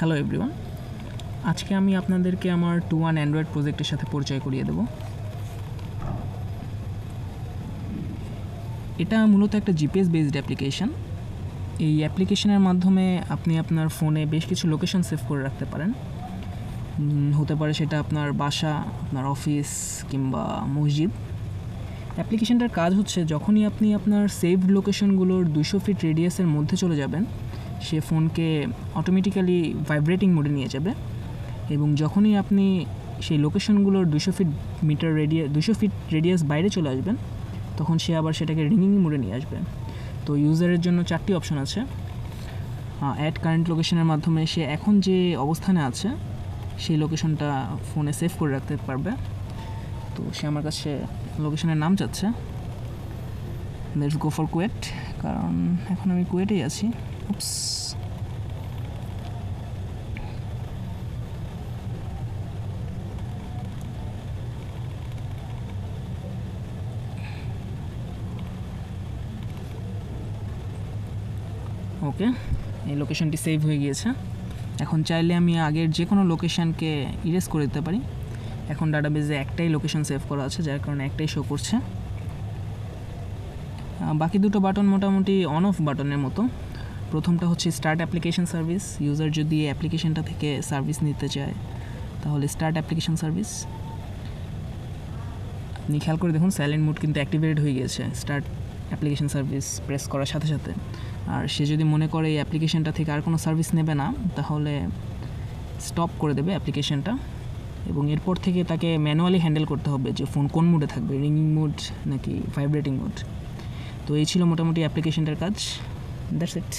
Hello everyone, আজকে আমি আপনাদেরকে আমার 2-1 অ্যান্ড্রয়েড প্রজেক্টের সাথে পরিচয় করিয়ে দেব। এটা মূলত একটা জিপিএস বেসড অ্যাপ্লিকেশন। এই অ্যাপ্লিকেশনের মাধ্যমে আপনি আপনার ফোনে বেশ কিছু লোকেশন সেভ করে রাখতে পারেন। হতে পারে সেটা আপনার বাসা, আপনার অফিস কিংবা মসজিদ। অ্যাপ্লিকেশনটার কাজ হচ্ছে, যখনই আপনি আপনার সেভড লোকেশনগুলোর 200 ফিট রেডিয়াসের মধ্যে চলে যাবেন, সে ফোনকে অটোমেটিক্যালি ভাইব্রেটিং মোডে নিয়ে যাবে, এবং যখনই আপনি সেই লোকেশনগুলোর 200 ফিট রেডিয়াস বাইরে চলে আসবেন, তখন সে আবার সেটাকে রিংইং মোডে নিয়ে আসবে। তো ইউজারের জন্য 4টি অপশন আছে। অ্যাড কারেন্ট লোকেশনের মাধ্যমে সে এখন যে অবস্থানে আছে সেই লোকেশনটা ফোনে সেভ করে রাখতে পারবে। তো সে আমার কাছে লোকেশনের নাম চাচ্ছে। লেটস গো ফর কুয়েট, কারণ এখন আমি কুয়েটেই আছি। উপস, ওকে, এই লোকেশনটি সেভ হয়ে গিয়েছে। এখন চাইলে আমি আগের যে কোনো লোকেশানকে ইরেজ করে দিতে পারি। এখন ডাটাবেজে একটাই লোকেশন সেভ করা আছে, যার কারণে একটাই শো করছে। বাকি দুটো বাটন মোটামুটি অন অফ বাটনের মতো। প্রথমটা হচ্ছে স্টার্ট অ্যাপ্লিকেশন সার্ভিস। ইউজার যদি অ্যাপ্লিকেশনটা থেকে সার্ভিস নিতে চায় তাহলে স্টার্ট অ্যাপ্লিকেশন সার্ভিস। আপনি খেয়াল করে দেখুন, সাইলেন্ট মোড কিন্তু অ্যাক্টিভেটেড হয়ে গিয়েছে স্টার্ট অ্যাপ্লিকেশন সার্ভিস প্রেস করার সাথে সাথে। আর সে যদি মনে করে এই অ্যাপ্লিকেশনটা থেকে আর কোনো সার্ভিস নেবে না, তাহলে স্টপ করে দেবে অ্যাপ্লিকেশনটা, এবং এরপর থেকে তাকে ম্যানুয়ালি হ্যান্ডেল করতে হবে যে ফোন কোন মোডে থাকবে, রিংইং মোড নাকি ভাইব্রেটিং মোড। তো এই ছিল মোটামুটি অ্যাপ্লিকেশনটার কাজ। That's it.